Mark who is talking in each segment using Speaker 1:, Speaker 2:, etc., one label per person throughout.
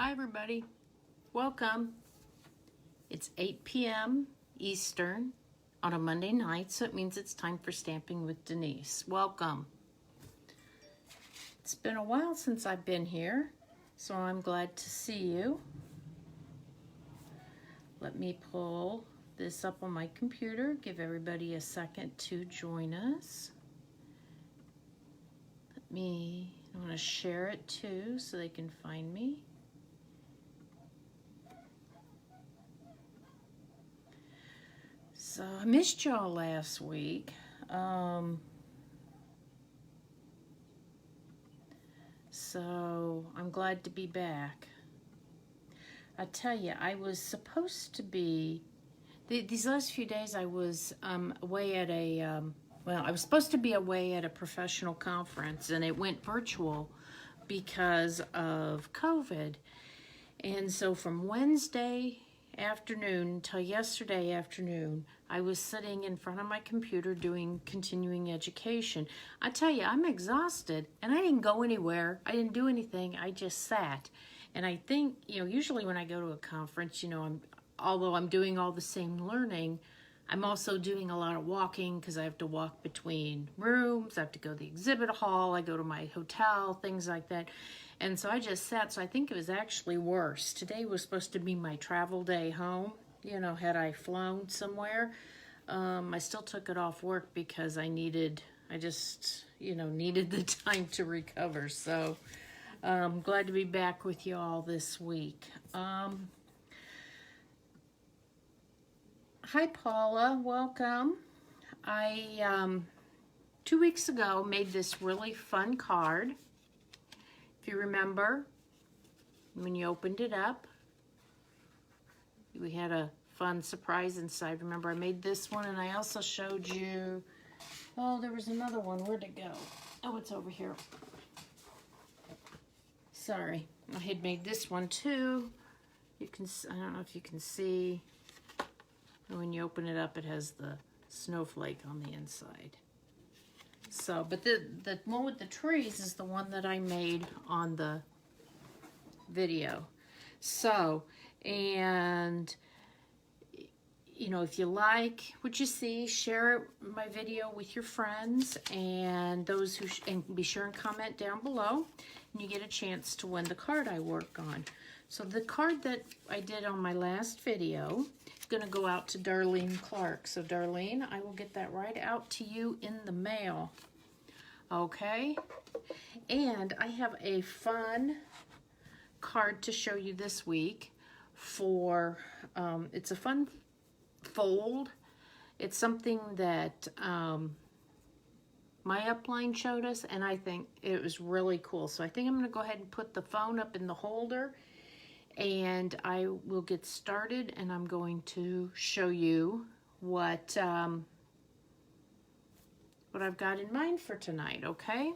Speaker 1: Hi everybody, welcome. It's 8 p.m. Eastern on a Monday night, so it means it's time for Stamping with Denise. Welcome. It's been a while since I've been here, so I'm glad to see you. Let me pull this up on my computer, give everybody a second to join us. I want to share it too so they can find me. So I missed y'all last week. So I'm glad to be back. I tell you, I was supposed to be, these last few days I was away at a, I was supposed to be away at a professional conference, and it went virtual because of COVID. And so from Wednesday afternoon till yesterday afternoon, I was sitting in front of my computer doing continuing education. I tell you, I'm exhausted, and I didn't go anywhere. I didn't do anything. I just sat. And I think, usually when I go to a conference, although I'm doing all the same learning, I'm also doing a lot of walking because I have to walk between rooms. I have to go to the exhibit hall. I go to my hotel, things like that. And so I just sat, so I think it was actually worse. Today was supposed to be my travel day home, had I flown somewhere. I still took it off work because I needed the time to recover. So I'm glad to be back with you all this week. Hi, Paula, welcome. I, 2 weeks ago, made this really fun card. If you remember, when you opened it up, we had a fun surprise inside. Remember, I made this one, and I also showed you, there was another one. Where'd it go? Oh, it's over here. Sorry, I had made this one too. I don't know if you can see. When you open it up, it has the snowflake on the inside. So, but the one with the trees is the one that I made on the video. So, and if you like what you see, share my video with your friends and those who, and be sure and comment down below, and you get a chance to win the card I work on. So the card that I did on my last video is going to go out to Darlene Clark. So Darlene, I will get that right out to you in the mail. Okay? And I have a fun card to show you this week for, it's a fun fold. It's something that my upline showed us, and I think it was really cool. So I think I'm going to go ahead and put the phone up in the holder, and I will get started, and I'm going to show you what I've got in mind for tonight, okay?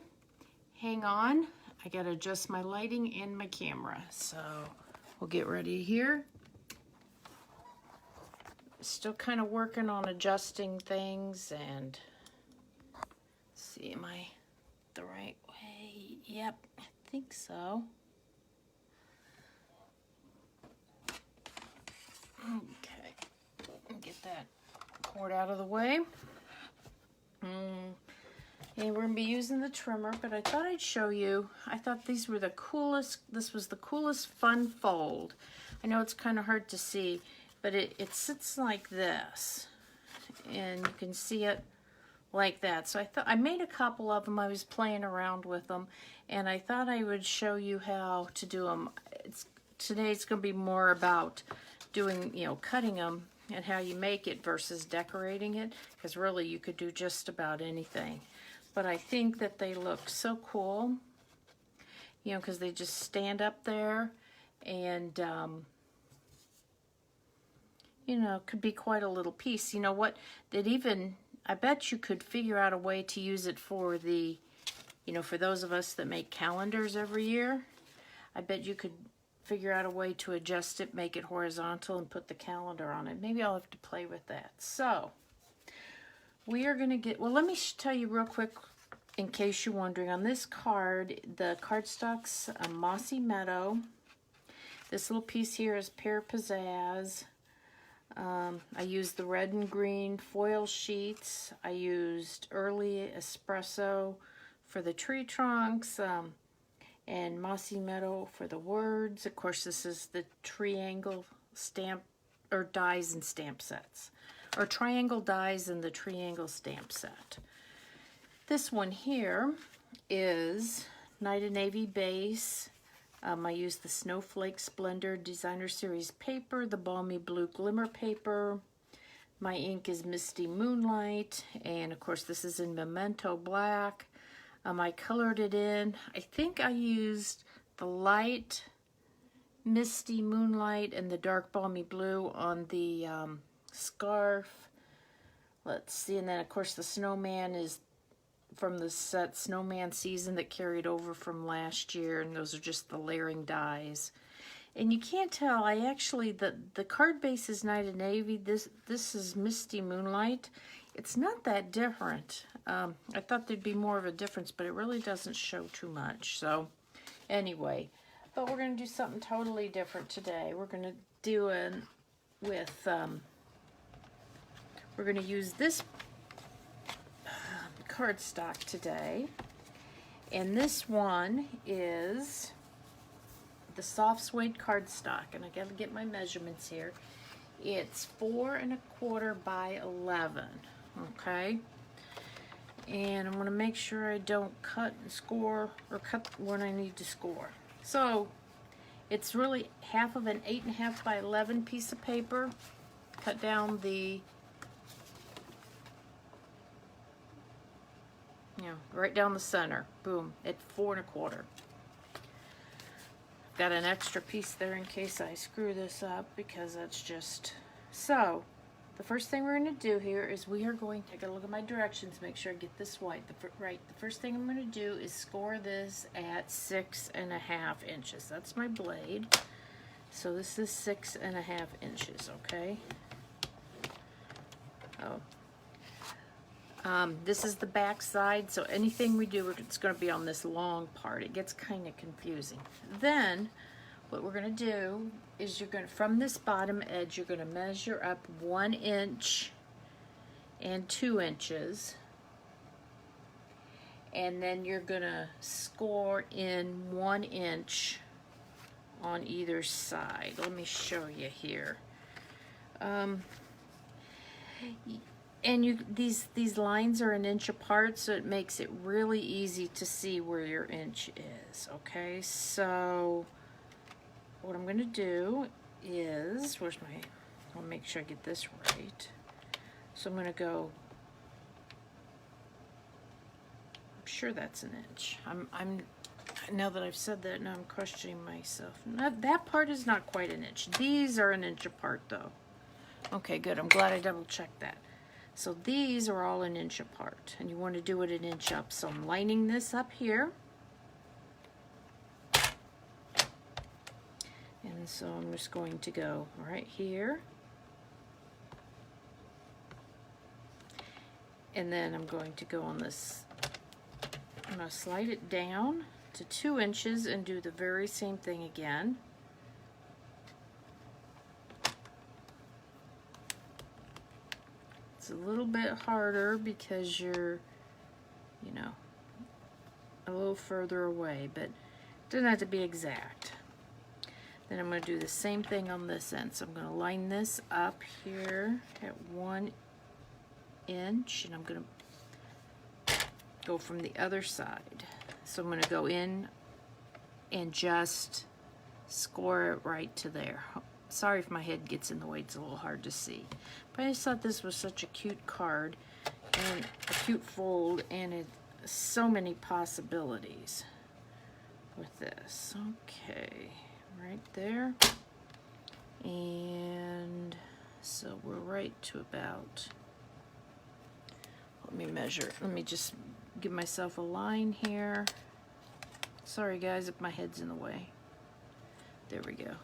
Speaker 1: Hang on. I got to adjust my lighting and my camera. So we'll get ready here. Still kind of working on adjusting things, and see, am I the right way? Yep, I think so. Okay, get that cord out of the way. And we're gonna be using the trimmer, but I thought I'd show you. I thought these were the coolest. This was the coolest fun fold. I know it's kind of hard to see, but it sits like this, and you can see it like that. So I thought I made a couple of them. I was playing around with them, and I thought I would show you how to do them. Today it's going to be more about doing, cutting them and how you make it versus decorating it, because really you could do just about anything. But I think that they look so cool, because they just stand up there, and could be quite a little piece. You know what, I bet you could figure out a way to use it for the, for those of us that make calendars every year. I bet you could figure out a way to adjust it, make it horizontal, and put the calendar on it. Maybe I'll have to play with that. So we are going to let me tell you real quick, in case you're wondering, on this card, the cardstock's a Mossy Meadow. This little piece here is Pear Pizzazz. I used the red and green foil sheets. I used Early Espresso for the tree trunks, and Mossy Meadow for the words. Of course, this is the triangle stamp, or dies and stamp sets, or triangle dies and the triangle stamp set. This one here is Night of Navy base. I used the Snowflake Splendor Designer Series paper, the Balmy Blue Glimmer paper. My ink is Misty Moonlight, and of course this is in Memento Black. I colored it in. I think I used the light Misty Moonlight and the dark Balmy Blue on the scarf. Let's see, and then of course the snowman is from the set Snowman Season that carried over from last year, and those are just the layering dies. And you can't tell, I actually, the card base is Night of Navy, this is Misty Moonlight. It's not that different. I thought there'd be more of a difference, but it really doesn't show too much. So anyway, but we're going to do something totally different today. We're going to do it with, we're going to use this cardstock today, and this one is the soft suede cardstock, and I gotta get my measurements here. It's 4 1/4 by 11. Okay, and I'm gonna make sure I don't cut and score, or cut when I need to score. So it's really half of an 8 1/2 by 11 piece of paper. Cut down the, right down the center, boom, at 4 1/4. Got an extra piece there in case I screw this up, because that's just, so the first thing we're going to do here is we are going to take a look at my directions, make sure I get this right. The first thing I'm going to do is score this at 6 1/2 inches. That's my blade. So this is 6 1/2 inches, okay? Oh. This is the back side, so anything we do, it's going to be on this long part. It gets kind of confusing. Then, what we're going to do is you're going to, from this bottom edge, you're going to measure up 1 inch and 2 inches. And then you're going to score in 1 inch on either side. Let me show you here. And these lines are 1 inch apart, so it makes it really easy to see where your inch is, okay? So what I'm going to do is, I'll make sure I get this right. So I'm going to go, I'm sure that's 1 inch. Now that I've said that, now I'm questioning myself. That part is not quite 1 inch. These are 1 inch apart, though. Okay, good. I'm glad I double-checked that. So these are all 1 inch apart, and you want to do it 1 inch up. So I'm lining this up here. And so I'm just going to go right here. And then I'm going to go on this, I'm going to slide it down to 2 inches and do the very same thing again. It's a little bit harder because you're, a little further away, but it doesn't have to be exact. Then I'm going to do the same thing on this end. So I'm going to line this up here at 1 inch, and I'm going to go from the other side. So I'm going to go in and just score it right to there. Sorry if my head gets in the way, it's a little hard to see. But I just thought this was such a cute card and a cute fold, and it so many possibilities with this. Okay, right there. And so we're right to about, let me measure, let me just give myself a line here. Sorry guys if my head's in the way. There we go.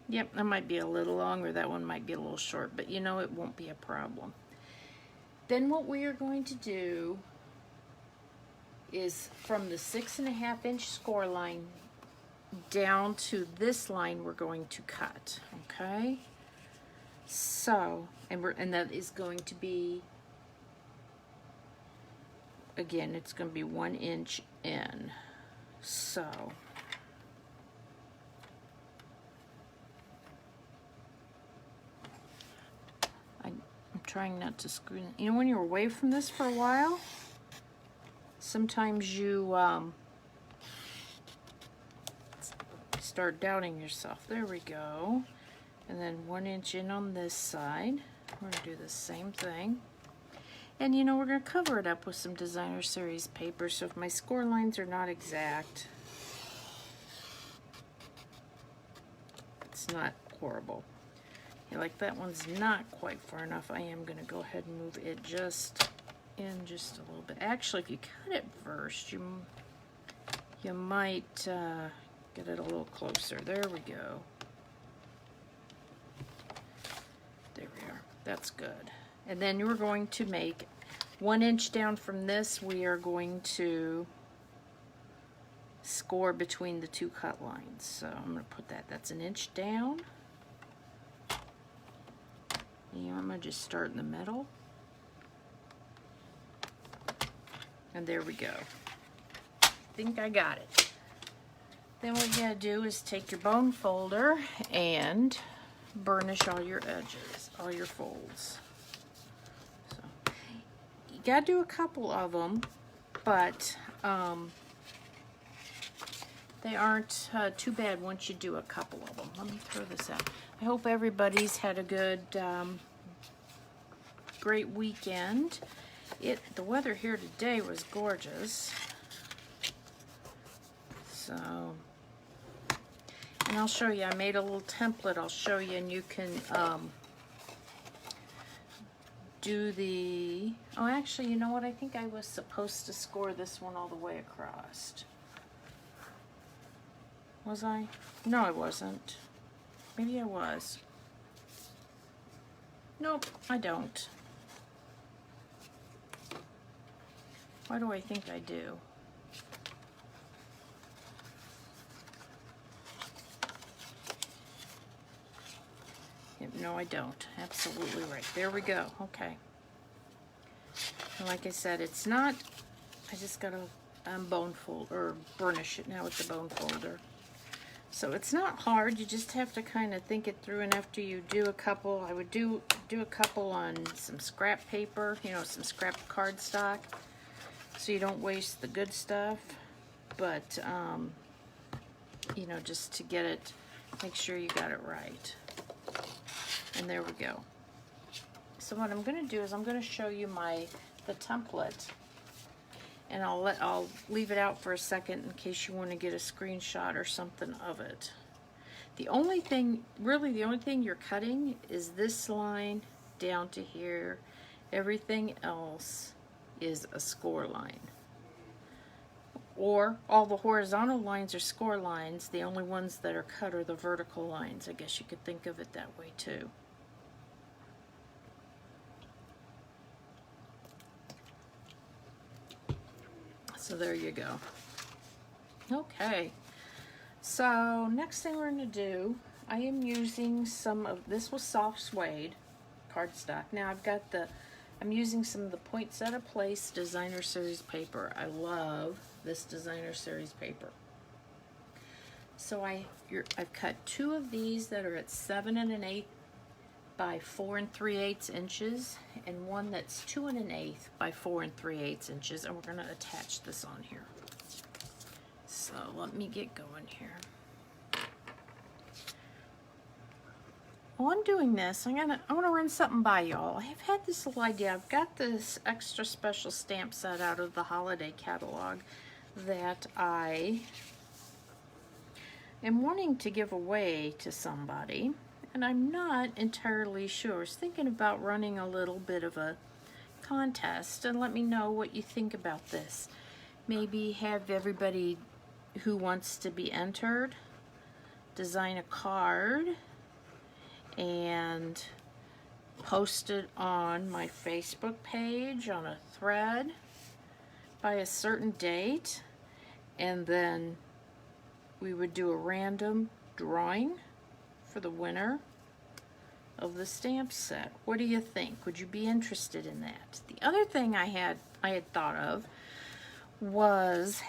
Speaker 1: Yep, that might be a little long, or that one might be a little short, but it won't be a problem. Then what we are going to do is from the 6.5-inch score line down to this line we're going to cut, okay? So, and that is going to be, again, it's going to be 1 inch in. So, I'm trying not to screw, you know, when you're away from this for a while, sometimes you start doubting yourself. There we go. And then 1 inch in on this side. We're going to do the same thing. And you know, we're going to cover it up with some Designer Series paper, so if my score lines are not exact, it's not horrible. Yeah, like that one's not quite far enough. I am going to go ahead and move it just in just a little bit. Actually, if you cut it first, you might get it a little closer. There we go. There we are. That's good. And then you're going to make 1 inch down from this. We are going to score between the two cut lines. So I'm going to put that. That's 1 inch down. And I'm going to just start in the middle. And there we go. I think I got it. Then what you gotta do is take your bone folder and burnish all your edges, all your folds. So you gotta do a couple of them, but they aren't too bad once you do a couple of them. Let me throw this out. I hope everybody's had a good, great weekend. The weather here today was gorgeous. So, and I'll show you, I made a little template I'll show you, and you can do the, oh actually, you know what, I think I was supposed to score this one all the way across. Was I? No, I wasn't. Maybe I was. Nope, I don't. Why do I think I do? No, I don't. Absolutely right. There we go. Okay. And like I said, it's not, I just got to bone fold or burnish it now with the bone folder. So it's not hard. You just have to kind of think it through, and after you do a couple, I would do a couple on some scrap paper, you know, some scrap cardstock, so you don't waste the good stuff. But you know, just to get it, make sure you got it right. And there we go. So what I'm going to do is I'm going to show you the template, and I'll leave it out for a second in case you want to get a screenshot or something of it. The only thing, really the only thing you're cutting is this line down to here. Everything else is a score line. Or all the horizontal lines are score lines. The only ones that are cut are the vertical lines. I guess you could think of it that way too. So there you go. Okay, so next thing we're going to do, I am using some of, this was soft suede cardstock. Now I'm using some of the Poinsettia Place Designer Series paper. I love this Designer Series paper. So I've cut 2 of these that are at 7 1/8 by 4 3/8 inches, and one that's 2 1/8 by 4 3/8 inches, and we're going to attach this on here. So let me get going here. While I'm doing this, I want to run something by y'all. I've had this little idea. I've got this extra special stamp set out of the holiday catalog that I am wanting to give away to somebody, and I'm not entirely sure. I was thinking about running a little bit of a contest, and let me know what you think about this. Maybe have everybody who wants to be entered design a card and post it on my Facebook page on a thread, by a certain date, and then we would do a random drawing for the winner of the stamp set. What do you think? Would you be interested in that? The other thing I had thought of was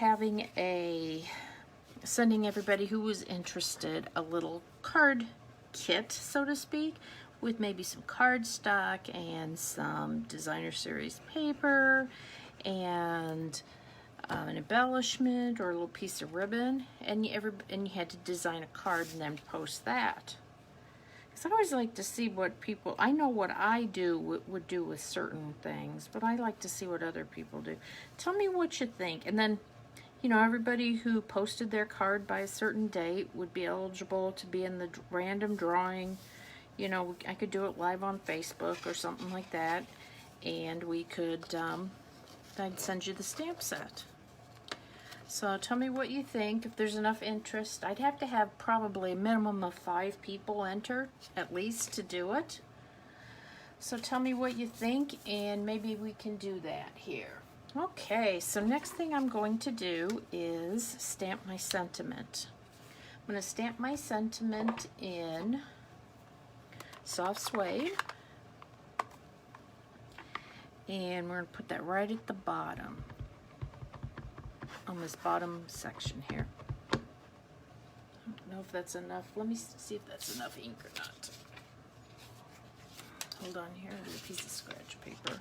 Speaker 1: sending everybody who was interested a little card kit, so to speak, with maybe some cardstock and some designer series paper and an embellishment or a little piece of ribbon, and you had to design a card and then post that. Because I always like to see what people, I know what I would do with certain things, but I like to see what other people do. Tell me what you think. And then, you know, everybody who posted their card by a certain date would be eligible to be in the random drawing. You know, I could do it live on Facebook or something like that, and we could, I'd send you the stamp set. So tell me what you think, if there's enough interest. I'd have to have probably a minimum of 5 people enter, at least, to do it. So tell me what you think, and maybe we can do that here. Okay, so next thing I'm going to do is stamp my sentiment. I'm going to stamp my sentiment in soft suede, and we're going to put that right at the bottom, on this bottom section here. I don't know if that's enough. Let me see if that's enough ink or not. Hold on here, there's a piece of scratch paper.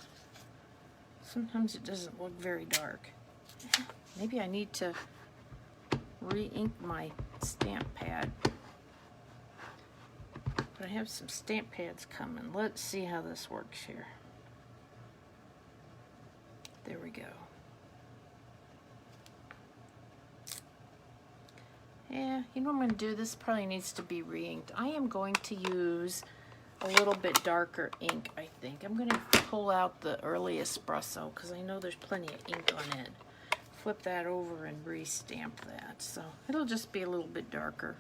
Speaker 1: Sometimes it doesn't look very dark. Maybe I need to re-ink my stamp pad. But I have some stamp pads coming. Let's see how this works here. There we go. Yeah, you know what I'm going to do? This probably needs to be re-inked. I am going to use a little bit darker ink, I think. I'm going to pull out the early espresso because I know there's plenty of ink on it. Flip that over and re-stamp that. So it'll just be a little bit darker.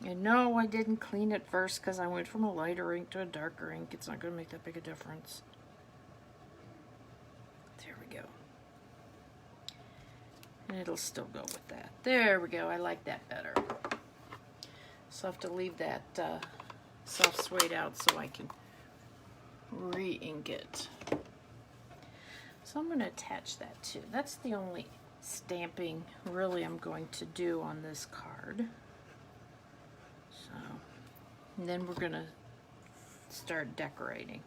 Speaker 1: And no, I didn't clean it first because I went from a lighter ink to a darker ink. It's not going to make that big a difference. There we go. And it'll still go with that. There we go. I like that better. So I have to leave that soft suede out so I can re-ink it. So I'm going to attach that too. That's the only stamping really I'm going to do on this card. So, and then we're going to start decorating.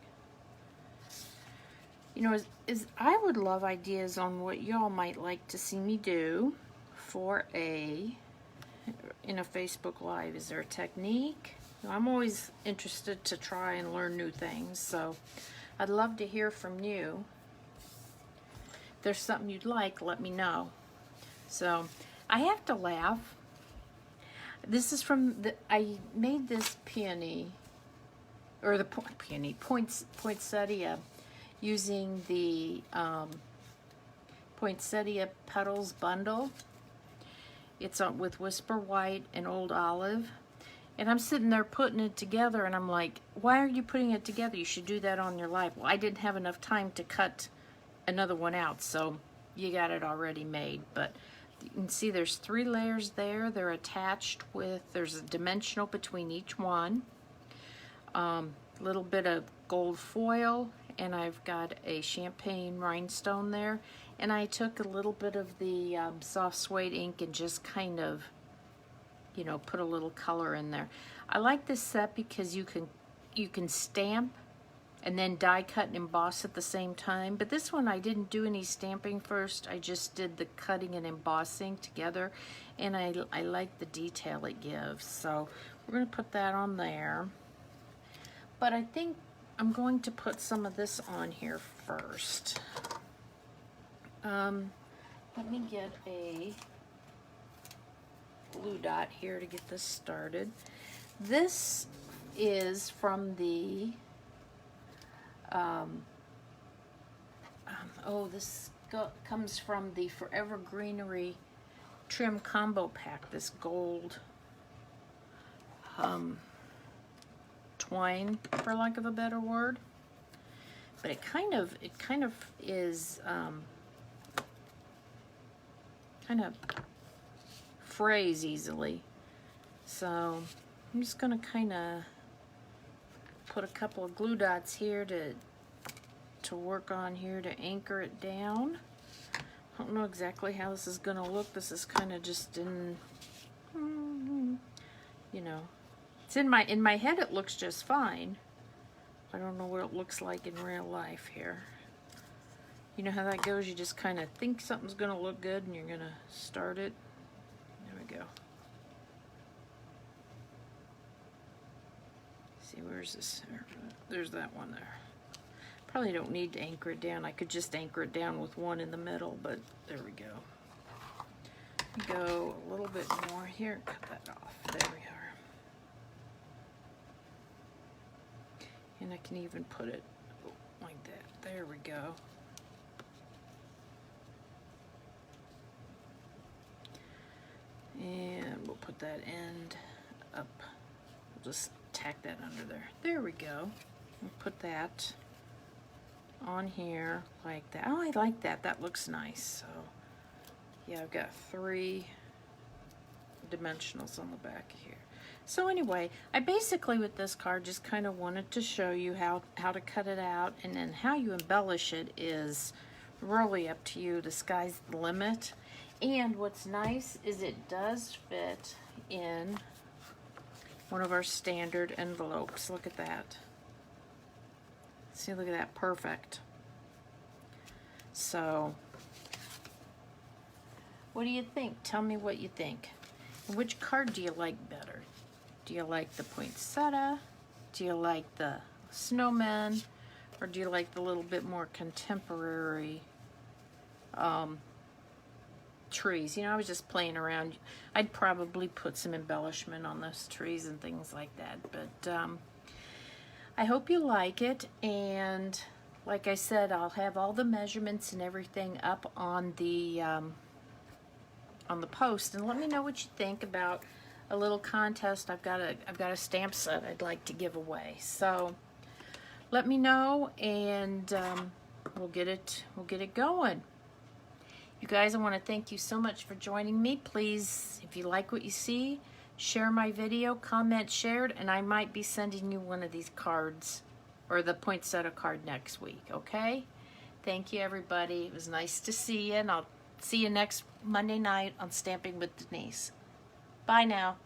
Speaker 1: You know, I would love ideas on what y'all might like to see me do for in a Facebook Live. Is there a technique? I'm always interested to try and learn new things, so I'd love to hear from you. If there's something you'd like, let me know. So I have to laugh. This is from I made this peony, or the peony poinsettia, using the Poinsettia Petals bundle. It's with Whisper White and Old Olive. And I'm sitting there putting it together, and I'm like, why are you putting it together? You should do that on your live. Well, I didn't have enough time to cut another one out, so you got it already made. But you can see there's 3 layers there. They're attached with, there's a dimensional between each one. Little bit of gold foil, and I've got a champagne rhinestone there. And I took a little bit of the soft suede ink and just kind of, you know, put a little color in there. I like this set because you can stamp and then die cut and emboss at the same time. But this one I didn't do any stamping first. I just did the cutting and embossing together, and I like the detail it gives. So we're going to put that on there. But I think I'm going to put some of this on here first. Let me get a glue dot here to get this started. This is from the this comes from the Forever Greenery Trim Combo Pack, this gold twine, for lack of a better word. but it kind of is kind of frays easily. So I'm just gonna kind of put a couple of glue dots here to work on here to anchor it down. I don't know exactly how this is gonna look. This is kind of just in, you know, it's in my head. It looks just fine. I don't know what it looks like in real life here. You know how that goes? You just kind of think something's gonna look good and you're gonna start it. There we go. See, where's this? There's that one there. Probably don't need to anchor it down. I could just anchor it down with one in the middle, but there we go. Go a little bit more here and cut that off. There we are. And I can even put it like that. There we go. And we'll put that end up. We'll just tack that under there. There we go. We'll put that on here like that. Oh, I like that. That looks nice. So yeah, I've got 3 dimensionals on the back here. So anyway, I basically with this card just kind of wanted to show you how to cut it out, and then how you embellish it is really up to you. The sky's the limit. And what's nice is it does fit in one of our standard envelopes. Look at that. See, look at that, perfect. So, what do you think? Tell me what you think. Which card do you like better? Do you like the poinsettia? Do you like the snowman? Or do you like the little bit more contemporary trees? You know, I was just playing around. I'd probably put some embellishment on those trees and things like that. But I hope you like it, and like I said, I'll have all the measurements and everything up on the post, and let me know what you think about a little contest. I've got a stamp set I'd like to give away, so let me know, and we'll get it going. You guys, I want to thank you so much for joining me. Please, if you like what you see, share my video, comment, shared, and I might be sending you one of these cards, or the poinsettia card, next week, okay? Thank you, everybody. It was nice to see you, and I'll see you next Monday night on Stamping with Denise. Bye now.